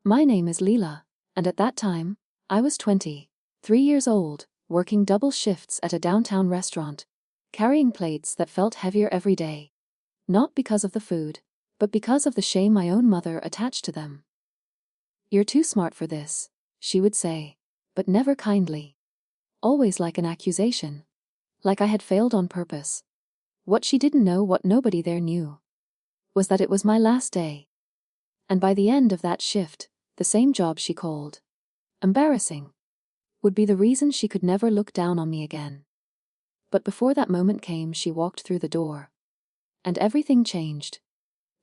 My name is Leela, and at that time, I was 23 years old, working double shifts at a downtown restaurant, carrying plates that felt heavier every day. Not because of the food, but because of the shame my own mother attached to them. "You're too smart for this," she would say, but never kindly. Always like an accusation. Like I had failed on purpose. What she didn't know, what nobody there knew, was that it was my last day. And by the end of that shift, the same job she called embarrassing would be the reason she could never look down on me again. But before that moment came, she walked through the door. And everything changed.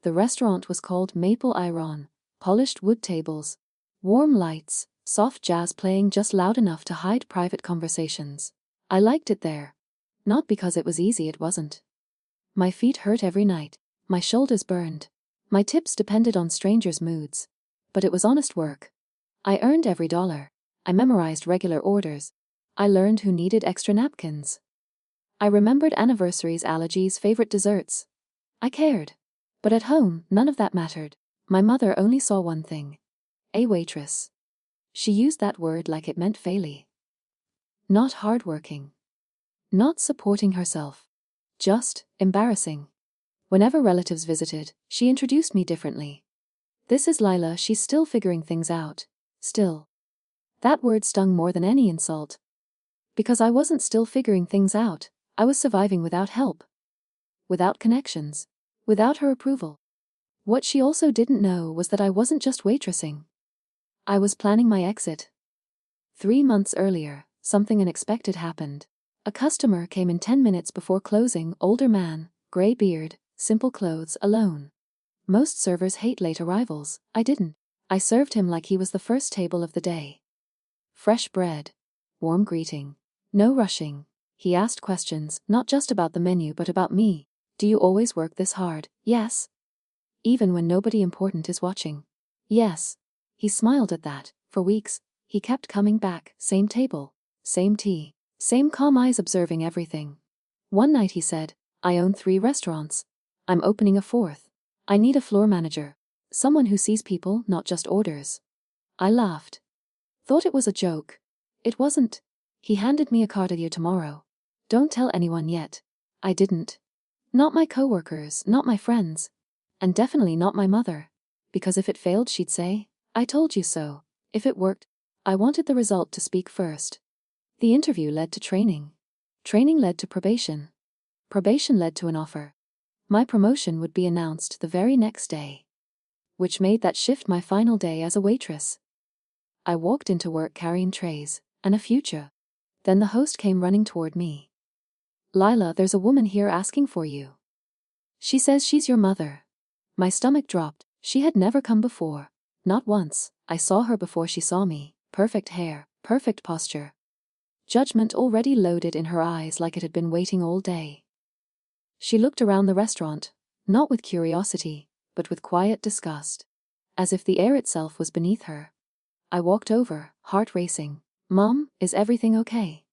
The restaurant was called Maple Iron, polished wood tables, warm lights, soft jazz playing just loud enough to hide private conversations. I liked it there. Not because it was easy, it wasn't. My feet hurt every night, my shoulders burned, my tips depended on strangers' moods. But it was honest work. I earned every dollar. I memorized regular orders. I learned who needed extra napkins. I remembered anniversaries, allergies, favorite desserts. I cared. But at home, none of that mattered. My mother only saw one thing. A waitress. She used that word like it meant failure. Not hardworking. Not supporting herself. Just embarrassing. Whenever relatives visited, she introduced me differently. "This is Lila, she's still figuring things out." Still. That word stung more than any insult. Because I wasn't still figuring things out, I was surviving without help. Without connections. Without her approval. What she also didn't know was that I wasn't just waitressing. I was planning my exit. 3 months earlier, something unexpected happened. A customer came in 10 minutes before closing, older man, gray beard, simple clothes, alone. Most servers hate late arrivals, I didn't. I served him like he was the first table of the day. Fresh bread. Warm greeting. No rushing. He asked questions, not just about the menu but about me. "Do you always work this hard?" "Yes." "Even when nobody important is watching?" "Yes." He smiled at that. For weeks, he kept coming back, same table, same tea, same calm eyes observing everything. One night he said, "I own 3 restaurants. I'm opening a 4th. I need a floor manager. Someone who sees people, not just orders." I laughed. Thought it was a joke. It wasn't. He handed me a card. "You tomorrow. Don't tell anyone yet." I didn't. Not my coworkers, not my friends. And definitely not my mother. Because if it failed, she'd say, "I told you so." If it worked, I wanted the result to speak first. The interview led to training. Training led to probation. Probation led to an offer. My promotion would be announced the very next day. Which made that shift my final day as a waitress. I walked into work carrying trays, and a future. Then the host came running toward me. "Lila, there's a woman here asking for you. She says she's your mother." My stomach dropped. She had never come before. Not once. I saw her before she saw me. Perfect hair, perfect posture. Judgment already loaded in her eyes like it had been waiting all day. She looked around the restaurant, not with curiosity, but with quiet disgust. As if the air itself was beneath her. I walked over, heart racing. "Mom, is everything okay?"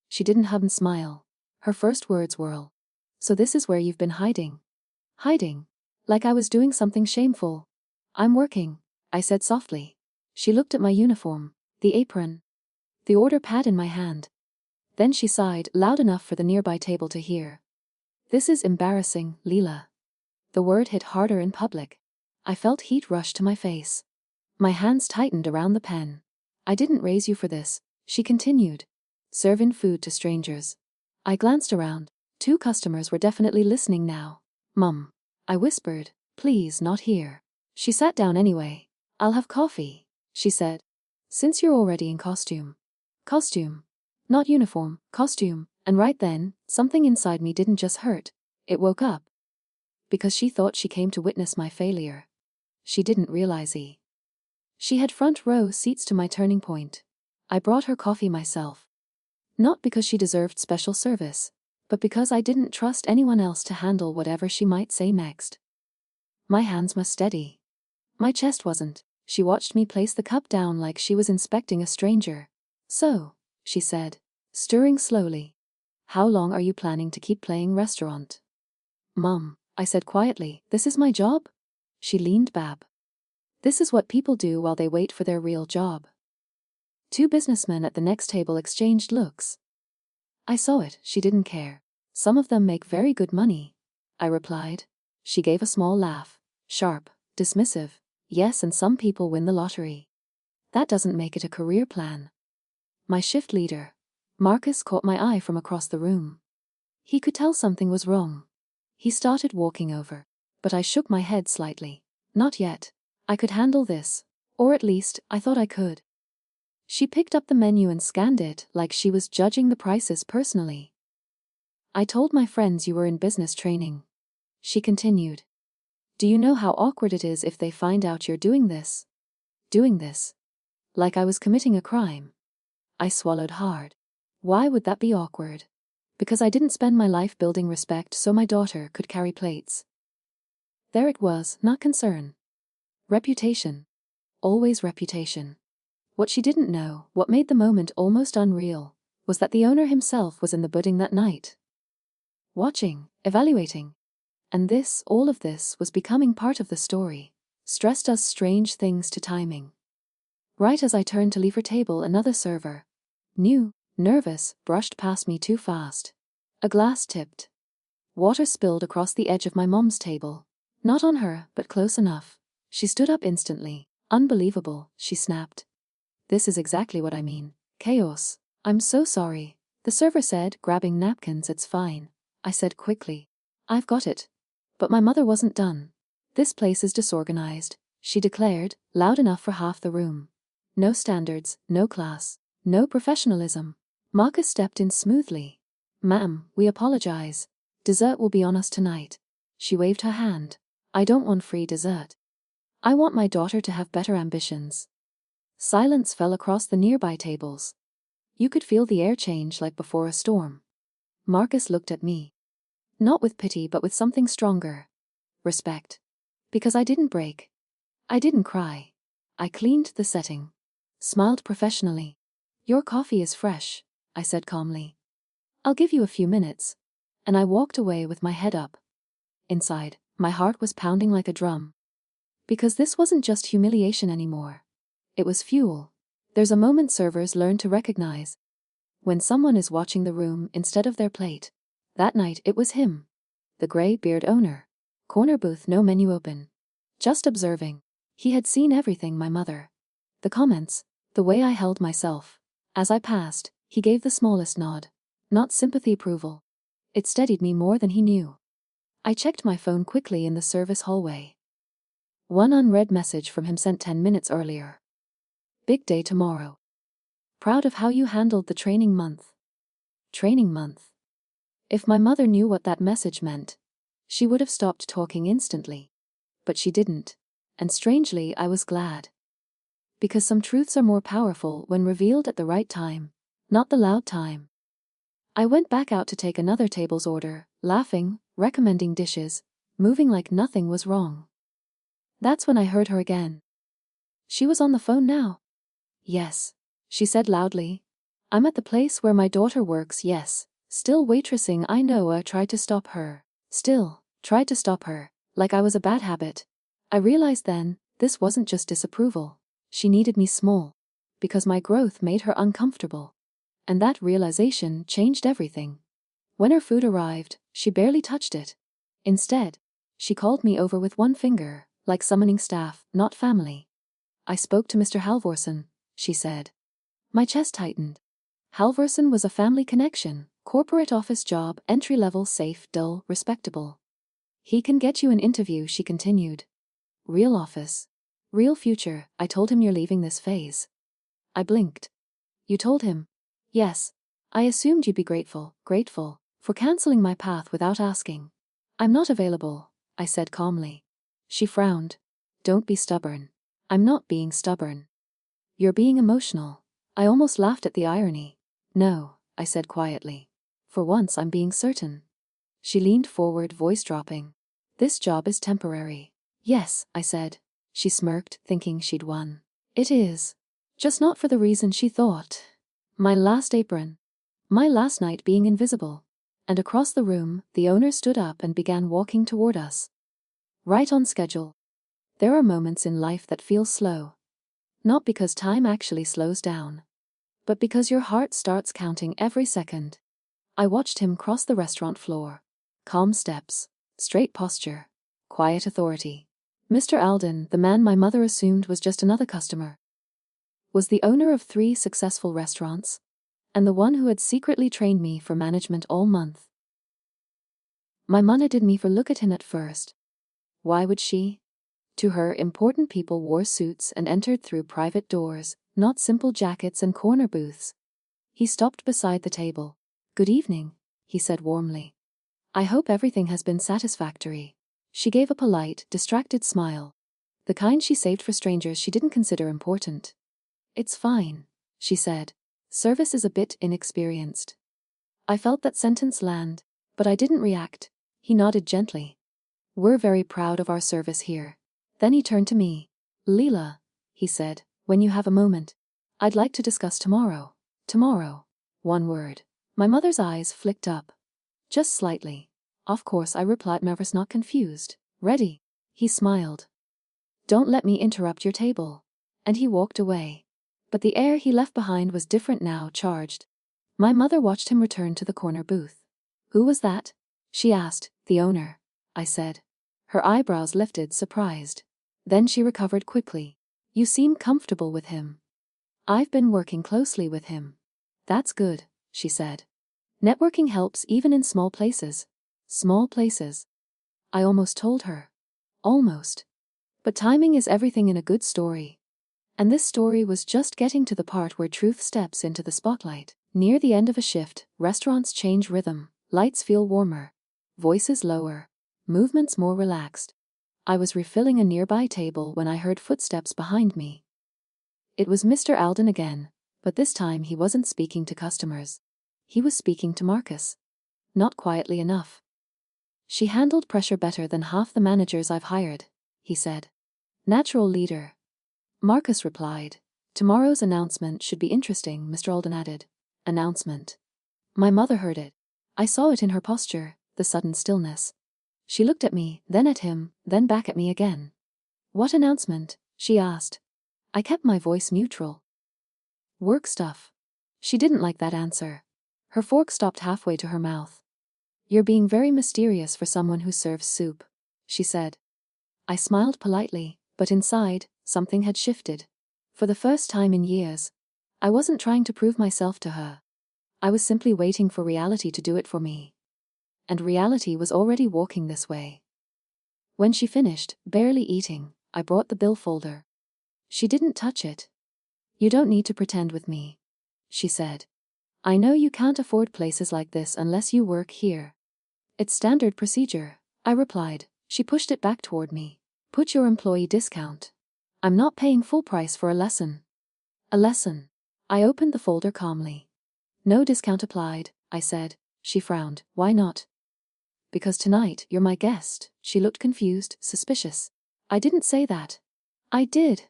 She didn't hug and smile. Her first words were, "So this is where you've been hiding?" Hiding. Like I was doing something shameful. "I'm working," I said softly. She looked at my uniform, the apron, the order pad in my hand. Then she sighed, loud enough for the nearby table to hear. "This is embarrassing, Leela." The word hit harder in public. I felt heat rush to my face. My hands tightened around the pen. "I didn't raise you for this," she continued. "Serving food to strangers." I glanced around. 2 customers were definitely listening now. "Mum," I whispered, "please, not here." She sat down anyway. "I'll have coffee," she said. "Since you're already in costume." Costume. Not uniform, costume. And right then, something inside me didn't just hurt. It woke up. Because she thought she came to witness my failure. She didn't realize it. She had front row seats to my turning point. I brought her coffee myself. Not because she deserved special service, but because I didn't trust anyone else to handle whatever she might say next. My hands must steady. My chest wasn't. She watched me place the cup down like she was inspecting a stranger. "So," she said, stirring slowly. "How long are you planning to keep playing restaurant?" "Mom," I said quietly, "this is my job?" She leaned back. This is what people do while they wait for their real job. Two businessmen at the next table exchanged looks. I saw it, she didn't care. Some of them make very good money, I replied. She gave a small laugh, sharp, dismissive. Yes, and some people win the lottery. That doesn't make it a career plan. My shift leader, Marcus, caught my eye from across the room. He could tell something was wrong. He started walking over, but I shook my head slightly. Not yet. I could handle this. Or at least, I thought I could. She picked up the menu and scanned it like she was judging the prices personally. I told my friends you were in business training. She continued. Do you know how awkward it is if they find out you're doing this? Doing this. Like I was committing a crime. I swallowed hard. Why would that be awkward? Because I didn't spend my life building respect so my daughter could carry plates. There it was, not concern. Reputation. Always reputation. What she didn't know, what made the moment almost unreal, was that the owner himself was in the building that night. Watching, evaluating. And this, all of this, was becoming part of the story. Stress does strange things to timing. Right as I turned to leave her table, another server, new, nervous, brushed past me too fast. A glass tipped. Water spilled across the edge of my mom's table. Not on her, but close enough. She stood up instantly. Unbelievable, she snapped. This is exactly what I mean. Chaos. I'm so sorry, the server said, grabbing napkins. It's fine, I said quickly. I've got it. But my mother wasn't done. This place is disorganized, she declared, loud enough for half the room. No standards, no class, no professionalism. Marcus stepped in smoothly. Ma'am, we apologize. Dessert will be on us tonight. She waved her hand. I don't want free dessert. I want my daughter to have better ambitions. Silence fell across the nearby tables. You could feel the air change like before a storm. Marcus looked at me. Not with pity but with something stronger. Respect. Because I didn't break. I didn't cry. I cleaned the setting. Smiled professionally. Your coffee is fresh, I said calmly. I'll give you a few minutes. And I walked away with my head up. Inside, my heart was pounding like a drum. Because this wasn't just humiliation anymore. It was fuel. There's a moment servers learn to recognize. When someone is watching the room instead of their plate. That night it was him. The gray-beard owner. Corner booth, no menu open. Just observing. He had seen everything, my mother. The comments. The way I held myself. As I passed, he gave the smallest nod. Not sympathy, approval. It steadied me more than he knew. I checked my phone quickly in the service hallway. One unread message from him sent 10 minutes earlier. Big day tomorrow. Proud of how you handled the training month. Training month. If my mother knew what that message meant, she would have stopped talking instantly. But she didn't. And strangely, I was glad. Because some truths are more powerful when revealed at the right time, not the loud time. I went back out to take another table's order, laughing, recommending dishes, moving like nothing was wrong. That's when I heard her again. She was on the phone now. Yes, she said loudly. I'm at the place where my daughter works, yes. Still waitressing, I know. I tried to stop her. Still, tried to stop her, like I was a bad habit. I realized then, this wasn't just disapproval. She needed me small. Because my growth made her uncomfortable. And that realization changed everything. When her food arrived, she barely touched it. Instead, she called me over with one finger, like summoning staff, not family. I spoke to Mr. Halvorsen, she said. My chest tightened. Halvorsen was a family connection, corporate office job, entry-level, safe, dull, respectable. He can get you an interview, she continued. Real office. Real future. I told him you're leaving this phase. I blinked. You told him? Yes. I assumed you'd be grateful, for canceling my path without asking. I'm not available, I said calmly. She frowned. Don't be stubborn. I'm not being stubborn. You're being emotional. I almost laughed at the irony. No, I said quietly. For once I'm being certain. She leaned forward, voice dropping. This job is temporary. Yes, I said. She smirked, thinking she'd won. It is. Just not for the reason she thought. My last apron. My last night being invisible. And across the room, the owner stood up and began walking toward us. Right on schedule. There are moments in life that feel slow. Not because time actually slows down, but because your heart starts counting every second. I watched him cross the restaurant floor. Calm steps, straight posture, quiet authority. Mr. Alden, the man my mother assumed was just another customer, was the owner of 3 successful restaurants, and the one who had secretly trained me for management all month. My mother did me for look at him at first. Why would she? To her, important people wore suits and entered through private doors, not simple jackets and corner booths. He stopped beside the table. "Good evening," he said warmly. "I hope everything has been satisfactory." She gave a polite, distracted smile. The kind she saved for strangers she didn't consider important. "It's fine," she said. "Service is a bit inexperienced." I felt that sentence land, but I didn't react. He nodded gently. "We're very proud of our service here." Then he turned to me. "Leela," he said, "when you have a moment, I'd like to discuss tomorrow." Tomorrow. One word. My mother's eyes flicked up. "Just slightly." "Of course," I replied, nervous, not confused. "Ready." He smiled. "Don't let me interrupt your table." And he walked away. But the air he left behind was different now, charged. My mother watched him return to the corner booth. "Who was that?" she asked. "The owner," I said. Her eyebrows lifted, surprised. Then she recovered quickly. "You seem comfortable with him." "I've been working closely with him." "That's good," she said. "Networking helps even in small places." Small places. I almost told her. Almost. But timing is everything in a good story. And this story was just getting to the part where truth steps into the spotlight. Near the end of a shift, restaurants change rhythm, lights feel warmer, voices lower, movements more relaxed. I was refilling a nearby table when I heard footsteps behind me. It was Mr. Alden again, but this time he wasn't speaking to customers. He was speaking to Marcus. Not quietly enough. "She handled pressure better than half the managers I've hired," he said. "Natural leader." Marcus replied. "Tomorrow's announcement should be interesting," Mr. Alden added. Announcement. My mother heard it. I saw it in her posture, the sudden stillness. She looked at me, then at him, then back at me again. "What announcement?" she asked. I kept my voice neutral. "Work stuff." She didn't like that answer. Her fork stopped halfway to her mouth. "You're being very mysterious for someone who serves soup," she said. I smiled politely, but inside, something had shifted. For the first time in years, I wasn't trying to prove myself to her. I was simply waiting for reality to do it for me. And reality was already walking this way. When she finished, barely eating, I brought the bill folder. She didn't touch it. "You don't need to pretend with me," she said. "I know you can't afford places like this unless you work here." "It's standard procedure," I replied. She pushed it back toward me. "Put your employee discount." "I'm not paying full price for a lesson." "A lesson." I opened the folder calmly. "No discount applied," I said. She frowned. "Why not?" "Because tonight you're my guest." She looked confused, suspicious. "I didn't say that." "I did."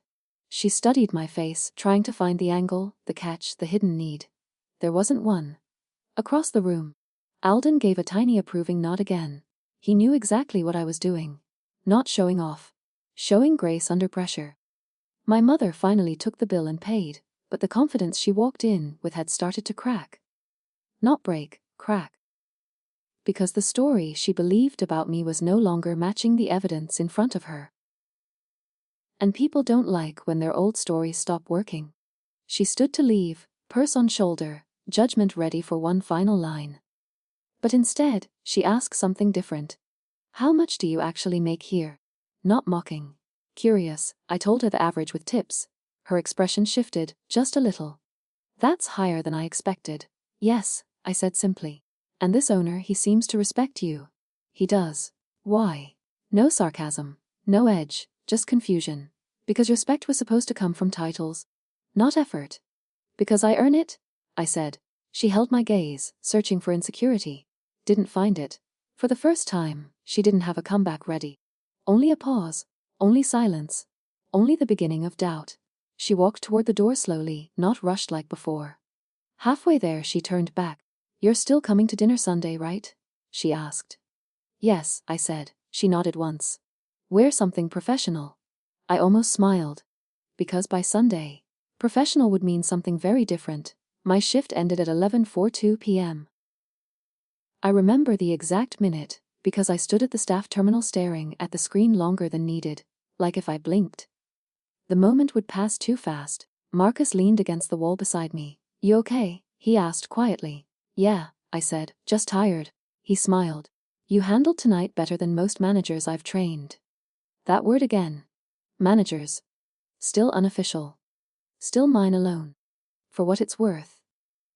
She studied my face, trying to find the angle, the catch, the hidden need. There wasn't one. Across the room, Alden gave a tiny approving nod again. He knew exactly what I was doing. Not showing off. Showing grace under pressure. My mother finally took the bill and paid, but the confidence she walked in with had started to crack. Not break, crack. Because the story she believed about me was no longer matching the evidence in front of her. And people don't like when their old stories stop working. She stood to leave, purse on shoulder, judgment ready for one final line. But instead, she asked something different. "How much do you actually make here?" Not mocking. Curious, I told her the average with tips. Her expression shifted, just a little. "That's higher than I expected." "Yes," I said simply. "And this owner, he seems to respect you." "He does." "Why?" No sarcasm. No edge, just confusion. "Because respect was supposed to come from titles, not effort." "Because I earn it?" I said. She held my gaze, searching for insecurity. Didn't find it. For the first time, she didn't have a comeback ready. Only a pause. Only silence. Only the beginning of doubt. She walked toward the door slowly, not rushed like before. Halfway there she turned back. "You're still coming to dinner Sunday, right?" she asked. "Yes," I said. She nodded once. "Wear something professional." I almost smiled. Because by Sunday, professional would mean something very different. My shift ended at 11:42 p.m. I remember the exact minute, because I stood at the staff terminal staring at the screen longer than needed, like if I blinked, the moment would pass too fast. Marcus leaned against the wall beside me. "You okay?" he asked quietly. "Yeah," I said, "just tired." He smiled. "You handled tonight better than most managers I've trained." That word again. Managers. Still unofficial. Still mine alone. For what it's worth.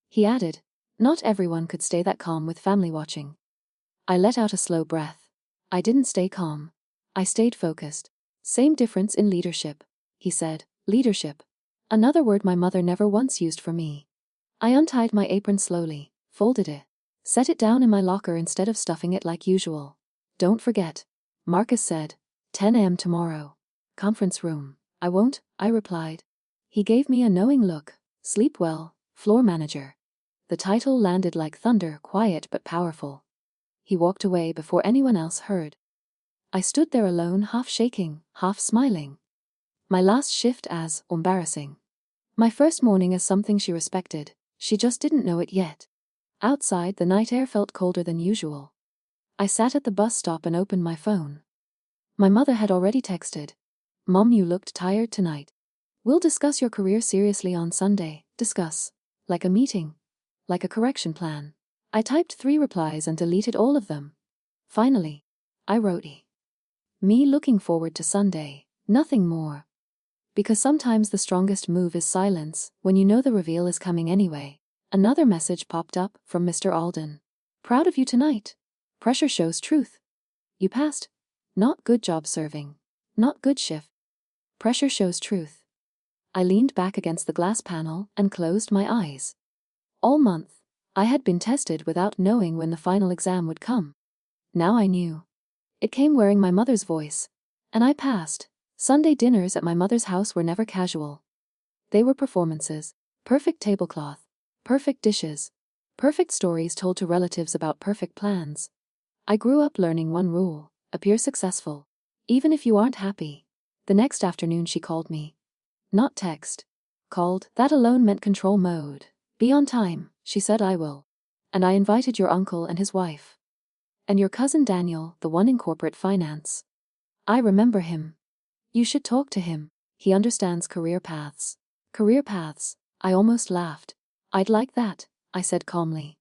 He added, "Not everyone could stay that calm with family watching." I let out a slow breath. I didn't stay calm. I stayed focused. "Same difference in leadership," he said. Leadership. Another word my mother never once used for me. I untied my apron slowly, folded it, set it down in my locker instead of stuffing it like usual. "Don't forget," Marcus said. 10 a.m. tomorrow. Conference room. "I won't," I replied. He gave me a knowing look. "Sleep well, floor manager." The title landed like thunder, quiet but powerful. He walked away before anyone else heard. I stood there alone, half shaking, half smiling. My last shift as embarrassing. My first morning as something she respected. She just didn't know it yet. Outside, the night air felt colder than usual. I sat at the bus stop and opened my phone. My mother had already texted. "Mom, you looked tired tonight. We'll discuss your career seriously on Sunday." Discuss. Like a meeting. Like a correction plan. I typed 3 replies and deleted all of them. Finally, I wrote me looking forward to Sunday, nothing more. Because sometimes the strongest move is silence, when you know the reveal is coming anyway. Another message popped up from Mr. Alden. "Proud of you tonight. Pressure shows truth. You passed. Not good job serving. Not good shift. Pressure shows truth." I leaned back against the glass panel and closed my eyes. All month, I had been tested without knowing when the final exam would come. Now I knew. It came wearing my mother's voice. And I passed. Sunday dinners at my mother's house were never casual. They were performances. Perfect tablecloth. Perfect dishes. Perfect stories told to relatives about perfect plans. I grew up learning one rule: appear successful. Even if you aren't happy. The next afternoon she called me. Not text. Called. That alone meant control mode. "Be on time," she said. "I will. And I invited your uncle and his wife. And your cousin Daniel, the one in corporate finance. I remember him. You should talk to him. He understands career paths." Career paths. I almost laughed. "I'd like that," I said calmly.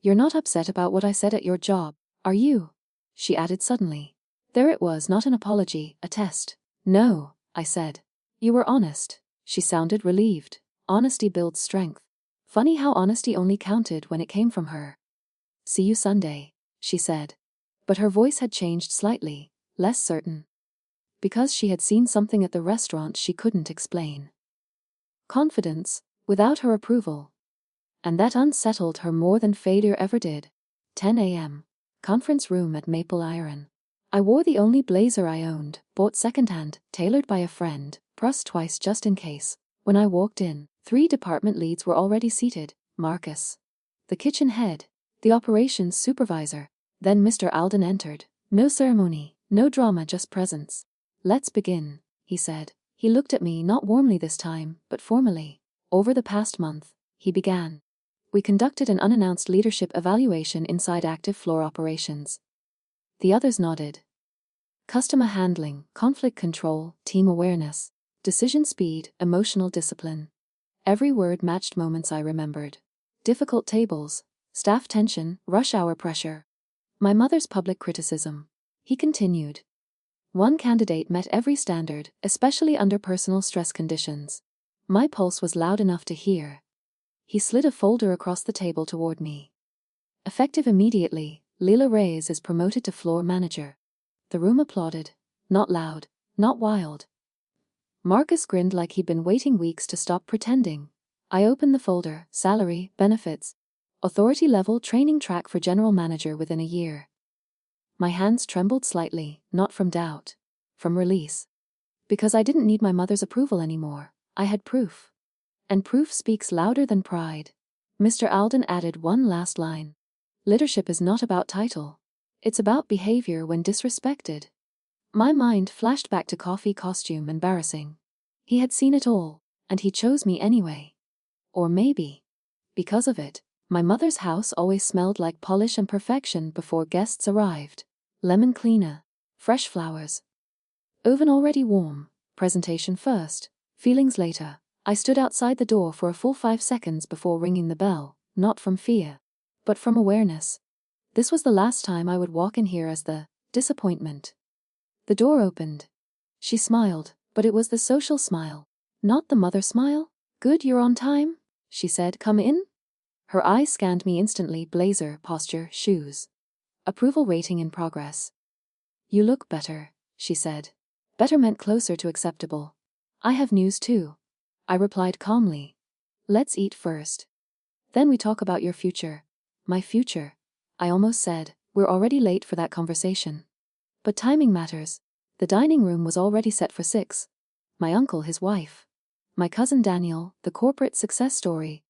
"You're not upset about what I said at your job, are you?" she added suddenly. There it was, not an apology, a test. "No," I said. "You were honest." She sounded relieved. Honesty builds strength. Funny how honesty only counted when it came from her. "See you Sunday," she said. But her voice had changed slightly, less certain. Because she had seen something at the restaurant she couldn't explain. Confidence, without her approval. And that unsettled her more than failure ever did. 10 a.m. Conference room at Maple Iron. I wore the only blazer I owned, bought secondhand, tailored by a friend, pressed twice just in case. When I walked in, 3 department leads were already seated. Marcus, the kitchen head, the operations supervisor. Then Mr. Alden entered. No ceremony, no drama, just presence. "Let's begin," he said. He looked at me, not warmly this time, but formally. "Over the past month," he began, "we conducted an unannounced leadership evaluation inside active floor operations." The others nodded. Customer handling, conflict control, team awareness, decision speed, emotional discipline. Every word matched moments I remembered. Difficult tables, staff tension, rush hour pressure. My mother's public criticism. He continued. One candidate met every standard, especially under personal stress conditions. My pulse was loud enough to hear. He slid a folder across the table toward me. Effective immediately, Leela Reyes is promoted to floor manager. The room applauded. Not loud, not wild. Marcus grinned like he'd been waiting weeks to stop pretending. I opened the folder. Salary, benefits. Authority level training track for general manager within a year. My hands trembled slightly, not from doubt. From release. Because I didn't need my mother's approval anymore. I had proof. And proof speaks louder than pride. Mr. Alden added one last line. Leadership is not about title. It's about behavior when disrespected. My mind flashed back to coffee, costume, embarrassing. He had seen it all, and he chose me anyway. Or maybe, because of it, my mother's house always smelled like polish and perfection before guests arrived. Lemon cleaner, fresh flowers, oven already warm, presentation first, feelings later. I stood outside the door for a full 5 seconds before ringing the bell, not from fear, but from awareness. This was the last time I would walk in here as the disappointment. The door opened. She smiled, but it was the social smile, not the mother smile. "Good, you're on time," she said. "Come in." Her eyes scanned me instantly. Blazer, posture, shoes. Approval rating in progress. "You look better," she said. Better meant closer to acceptable. "I have news too," I replied calmly. "Let's eat first. Then we talk about your future." "My future," I almost said. "We're already late for that conversation." But timing matters. The dining room was already set for 6. My uncle, his wife. My cousin Daniel, the corporate success story.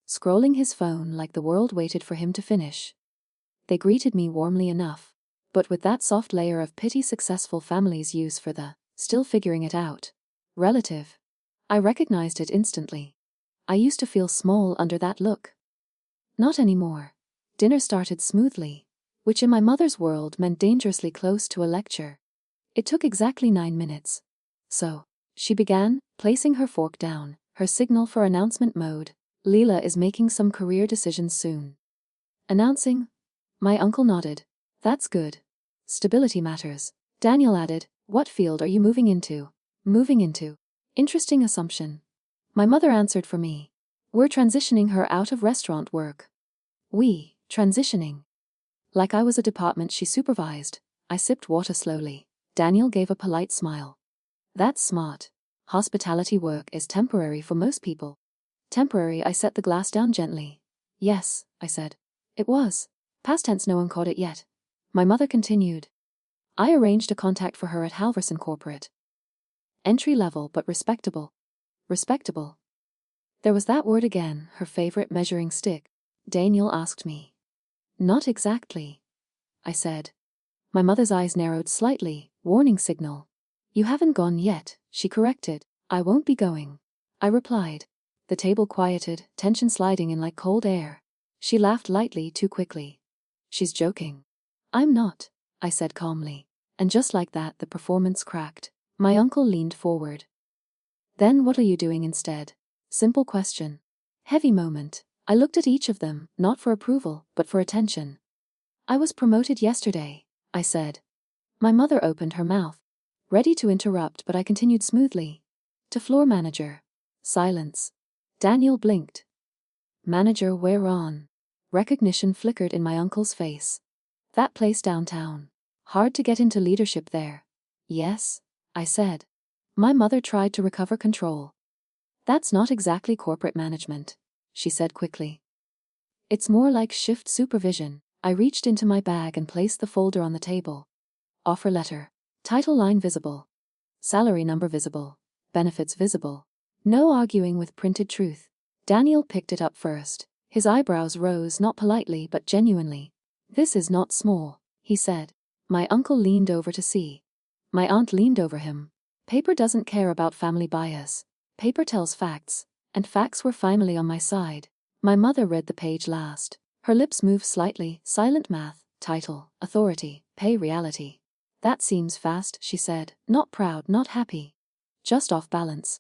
Scrolling his phone like the world waited for him to finish. They greeted me warmly enough, but with that soft layer of pity successful families use for the still figuring it out relative. I recognized it instantly. I used to feel small under that look. Not anymore. Dinner started smoothly, which in my mother's world meant dangerously close to a lecture. It took exactly 9 minutes. "So," she began, placing her fork down, her signal for announcement mode. "Leela is making some career decisions soon." "Announcing?" My uncle nodded. "That's good. Stability matters." Daniel added, "What field are you moving into?" "Moving into?" Interesting assumption. My mother answered for me. "We're transitioning her out of restaurant work." Transitioning. Like I was a department she supervised. I sipped water slowly. Daniel gave a polite smile. "That's smart. Hospitality work is temporary for most people." "Temporary," I set the glass down gently. "Yes," I said. "It was. Past tense, no one caught it yet." My mother continued. "I arranged a contact for her at Halverson Corporate. Entry level but respectable." Respectable. There was that word again, her favorite measuring stick. Daniel asked me. "Not exactly," I said. My mother's eyes narrowed slightly, warning signal. "You haven't gone yet," she corrected. "I won't be going," I replied. The table quieted, tension sliding in like cold air. She laughed lightly, too quickly. "She's joking." "I'm not," I said calmly. And just like that, the performance cracked. My uncle leaned forward. "Then what are you doing instead?" Simple question. Heavy moment. I looked at each of them, not for approval, but for attention. "I was promoted yesterday," I said. My mother opened her mouth, ready to interrupt, but I continued smoothly. "To floor manager." Silence. Daniel blinked. "Manager where on?" Recognition flickered in my uncle's face. "That place downtown. Hard to get into leadership there." "Yes," I said. My mother tried to recover control. "That's not exactly corporate management," she said quickly. "It's more like shift supervision." I reached into my bag and placed the folder on the table. Offer letter. Title line visible. Salary number visible. Benefits visible. No arguing with printed truth. Daniel picked it up first. His eyebrows rose, not politely but genuinely. "This is not small," he said. My uncle leaned over to see. My aunt leaned over him. Paper doesn't care about family bias. Paper tells facts, and facts were finally on my side. My mother read the page last. Her lips moved slightly. Silent math, title, authority, pay, reality. "That seems fast," she said. "Not proud, not happy. Just off balance."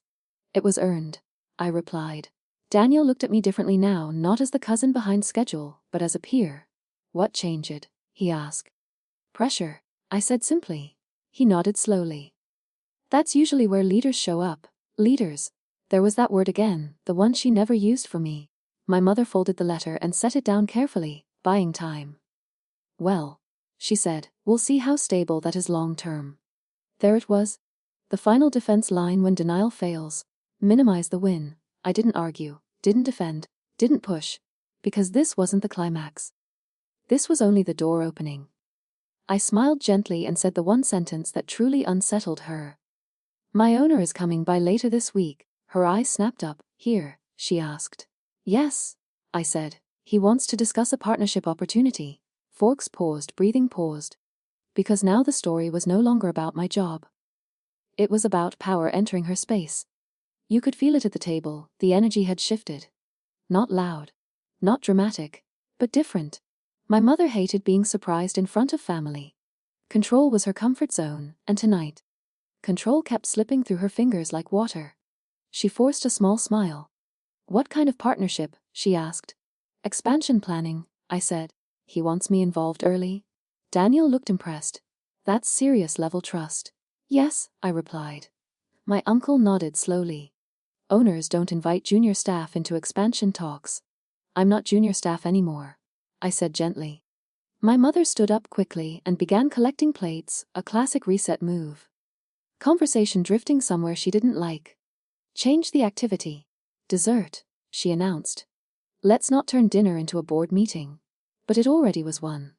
"It was earned," I replied. Daniel looked at me differently now, not as the cousin behind schedule, but as a peer. "What changed?" he asked. "Pressure," I said simply. He nodded slowly. "That's usually where leaders show up." Leaders. There was that word again, the one she never used for me. My mother folded the letter and set it down carefully, buying time. "Well," she said, "we'll see how stable that is long term." There it was. The final defense line when denial fails. Minimize the win. I didn't argue, didn't defend, didn't push. Because this wasn't the climax. This was only the door opening. I smiled gently and said the one sentence that truly unsettled her. "My owner is coming by later this week." Her eyes snapped up. "Here?" she asked. "Yes," I said. "He wants to discuss a partnership opportunity." Forks paused, breathing paused. Because now the story was no longer about my job. It was about power entering her space. You could feel it at the table, the energy had shifted. Not loud, not dramatic, but different. My mother hated being surprised in front of family. Control was her comfort zone, and tonight, control kept slipping through her fingers like water. She forced a small smile. "What kind of partnership?" she asked. "Expansion planning," I said. "He wants me involved early?" Daniel looked impressed. "That's serious level trust." "Yes," I replied. My uncle nodded slowly. "Owners don't invite junior staff into expansion talks." "I'm not junior staff anymore," I said gently. My mother stood up quickly and began collecting plates, a classic reset move. Conversation drifting somewhere she didn't like. "Change the activity. Dessert," she announced. "Let's not turn dinner into a board meeting." But it already was one.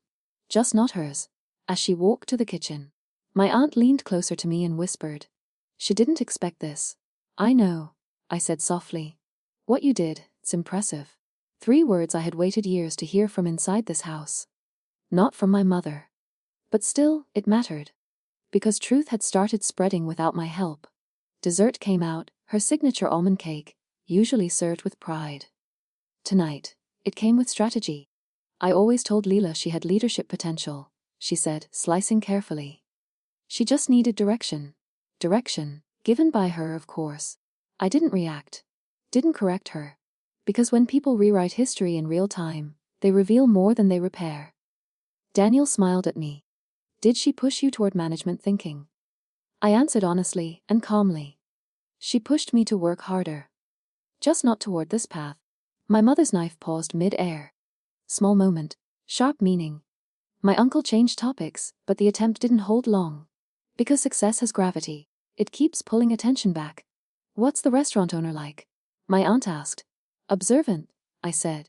Just not hers. As she walked to the kitchen, my aunt leaned closer to me and whispered, "She didn't expect this." "I know," I said softly. "What you did, it's impressive." 3 words I had waited years to hear from inside this house. Not from my mother. But still, it mattered. Because truth had started spreading without my help. Dessert came out, her signature almond cake, usually served with pride. Tonight, it came with strategy. "I always told Leela she had leadership potential," she said, slicing carefully. "She just needed direction." Direction, given by her, of course. I didn't react. Didn't correct her. Because when people rewrite history in real time, they reveal more than they repair. Daniel smiled at me. "Did she push you toward management thinking?" I answered honestly and calmly. "She pushed me to work harder. Just not toward this path." My mother's knife paused mid-air. Small moment, sharp meaning. My uncle changed topics, but the attempt didn't hold long. Because success has gravity, it keeps pulling attention back. "What's the restaurant owner like?" my aunt asked. "Observant," I said.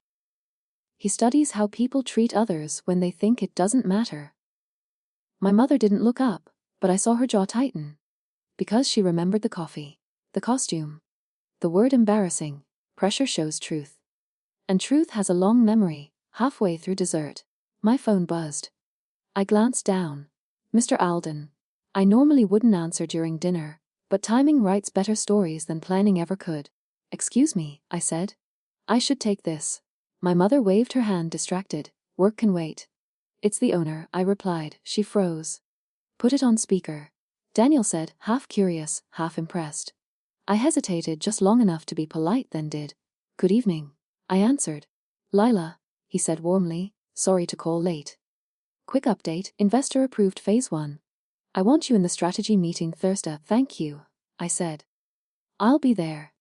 "He studies how people treat others when they think it doesn't matter." My mother didn't look up, but I saw her jaw tighten. Because she remembered the coffee, the costume, the word embarrassing. Pressure shows truth. And truth has a long memory. Halfway through dessert, my phone buzzed. I glanced down. "Mr. Alden." I normally wouldn't answer during dinner, but timing writes better stories than planning ever could. "Excuse me," I said. "I should take this." My mother waved her hand, distracted. "Work can wait." "It's the owner," I replied. She froze. "Put it on speaker," Daniel said, half curious, half impressed. I hesitated just long enough to be polite, then did. "Good evening," I answered. "Lila," he said warmly, "sorry to call late. Quick update, investor approved phase 1. I want you in the strategy meeting Thursday." "Thank you," I said. "I'll be there."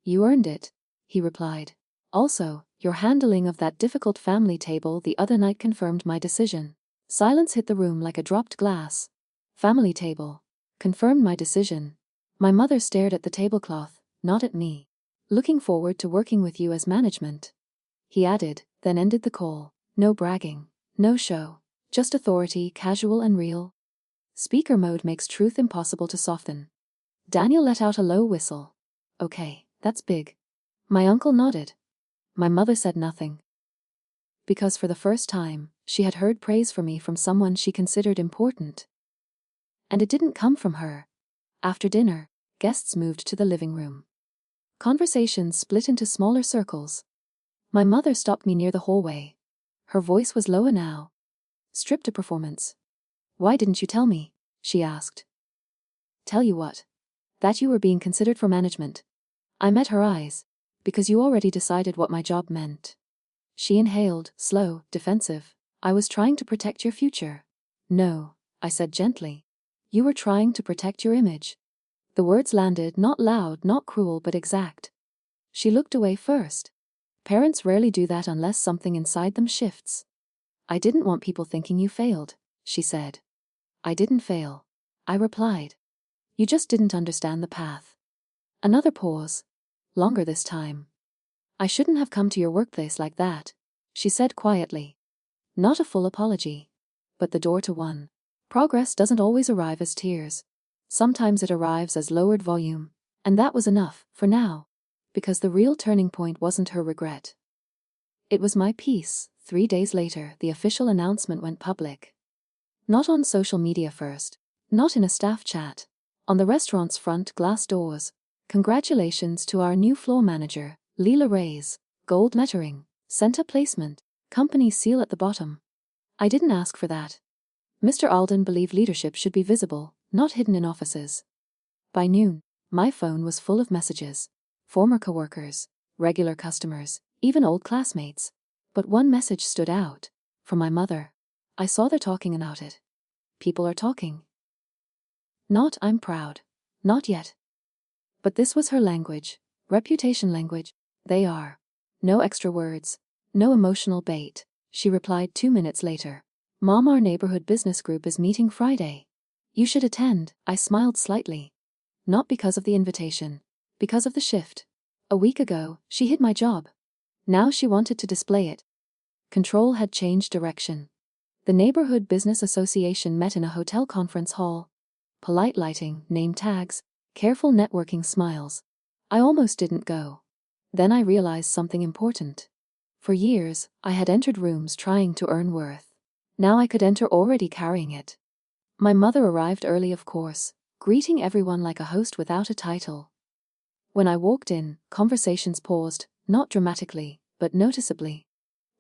"You earned it," he replied. "Also, your handling of that difficult family table the other night confirmed my decision." Silence hit the room like a dropped glass. "Family table. Confirmed my decision." My mother stared at the tablecloth, not at me. "Looking forward to working with you as management," he added, then ended the call. No bragging, no show, just authority, casual and real. Speaker mode makes truth impossible to soften. Daniel let out a low whistle. "Okay, that's big." My uncle nodded. My mother said nothing. Because for the first time, she had heard praise for me from someone she considered important. And it didn't come from her. After dinner, guests moved to the living room. Conversations split into smaller circles. My mother stopped me near the hallway. Her voice was lower now. "Stripped a performance. Why didn't you tell me?" she asked. "Tell you what? That you were being considered for management." I met her eyes. "Because you already decided what my job meant." She inhaled, slow, defensive. "I was trying to protect your future." "No," I said gently. "You were trying to protect your image." The words landed, not loud, not cruel, but exact. She looked away first. "Parents rarely do that unless something inside them shifts." "I didn't want people thinking you failed," she said. "I didn't fail," I replied. "You just didn't understand the path." Another pause. Longer this time. "I shouldn't have come to your workplace like that," she said quietly. Not a full apology, but the door to one. Progress doesn't always arrive as tears. Sometimes it arrives as lowered volume, and that was enough, for now. Because the real turning point wasn't her regret. It was my peace. 3 days later, the official announcement went public. Not on social media first. Not in a staff chat. On the restaurant's front glass doors. Congratulations to our new floor manager, Leela Reyes. Gold lettering. Center placement. Company seal at the bottom. I didn't ask for that. Mr. Alden believed leadership should be visible, not hidden in offices. By noon, my phone was full of messages. Former coworkers, regular customers, even old classmates. But one message stood out. From my mother. I saw they're talking about it. People are talking. Not I'm proud. Not yet. But this was her language. Reputation language. They are. No extra words. No emotional bait. She replied 2 minutes later. Mom, our neighborhood business group is meeting Friday. You should attend. I smiled slightly. Not because of the invitation. Because of the shift. A week ago, she hid my job. Now she wanted to display it. Control had changed direction. The Neighborhood Business Association met in a hotel conference hall. Polite lighting, name tags, careful networking smiles. I almost didn't go. Then I realized something important. For years, I had entered rooms trying to earn worth. Now I could enter already carrying it. My mother arrived early, of course, greeting everyone like a host without a title. When I walked in, conversations paused, not dramatically, but noticeably.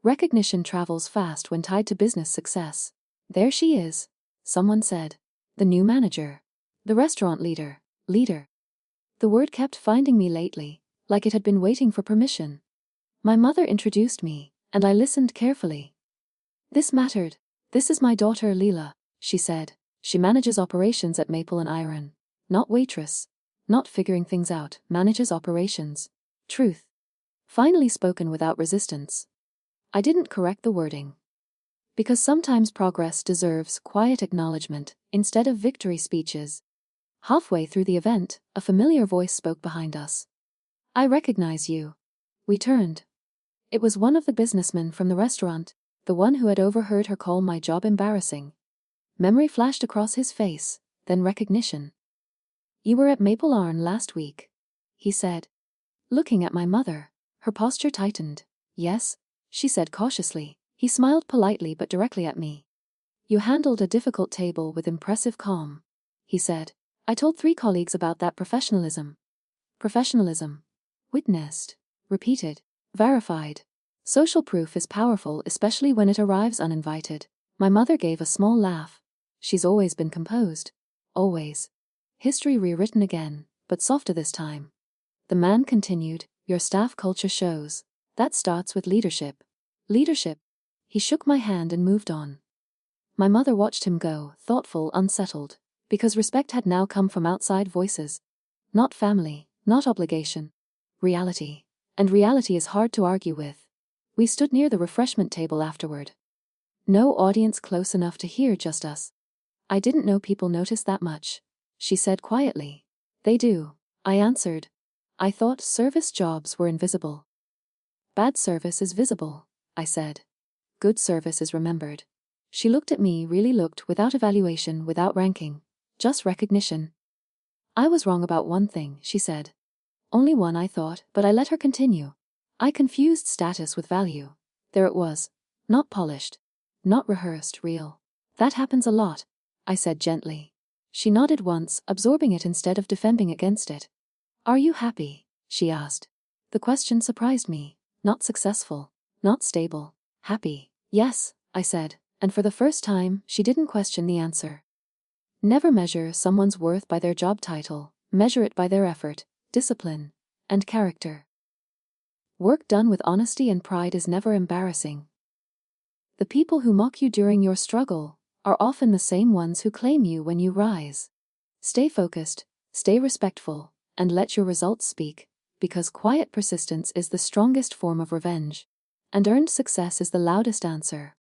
Recognition travels fast when tied to business success. There she is, someone said. The new manager. The restaurant leader. The word kept finding me lately, like it had been waiting for permission. My mother introduced me, and I listened carefully. This mattered. This is my daughter Leela, she said. She manages operations at Maple and Iron. Not waitress. Not figuring things out, manages operations. Truth. Finally spoken without resistance. I didn't correct the wording. Because sometimes progress deserves quiet acknowledgement instead of victory speeches. Halfway through the event, a familiar voice spoke behind us. I recognize you. We turned. It was one of the businessmen from the restaurant, the one who had overheard her call my job embarrassing. Memory flashed across his face, then recognition. You were at Maple Arn last week, he said. Looking at my mother, her posture tightened. Yes, she said cautiously. He smiled politely but directly at me. You handled a difficult table with impressive calm, he said. I told 3 colleagues about that professionalism. Professionalism. Witnessed. Repeated. Verified. Social proof is powerful, especially when it arrives uninvited. My mother gave a small laugh. She's always been composed. Always. History rewritten again, but softer this time. The man continued, your staff culture shows. That starts with leadership. Leadership. He shook my hand and moved on. My mother watched him go, thoughtful, unsettled, because respect had now come from outside voices. Not family, not obligation. Reality. And reality is hard to argue with. We stood near the refreshment table afterward. No audience close enough to hear, just us. I didn't know people noticed that much, she said quietly. They do, I answered. I thought service jobs were invisible. Bad service is visible, I said. Good service is remembered. She looked at me, really looked, without evaluation, without ranking. Just recognition. I was wrong about one thing, she said. Only one, I thought, but I let her continue. I confused status with value. There it was. Not polished. Not rehearsed, real. That happens a lot, I said gently. She nodded once, absorbing it instead of defending against it. Are you happy? She asked. The question surprised me. Not successful. Not stable. Happy. Yes, I said, and for the first time, she didn't question the answer. Never measure someone's worth by their job title. Measure it by their effort, discipline, and character. Work done with honesty and pride is never embarrassing. The people who mock you during your struggle are often the same ones who claim you when you rise. Stay focused, stay respectful, and let your results speak, because quiet persistence is the strongest form of revenge, and earned success is the loudest answer.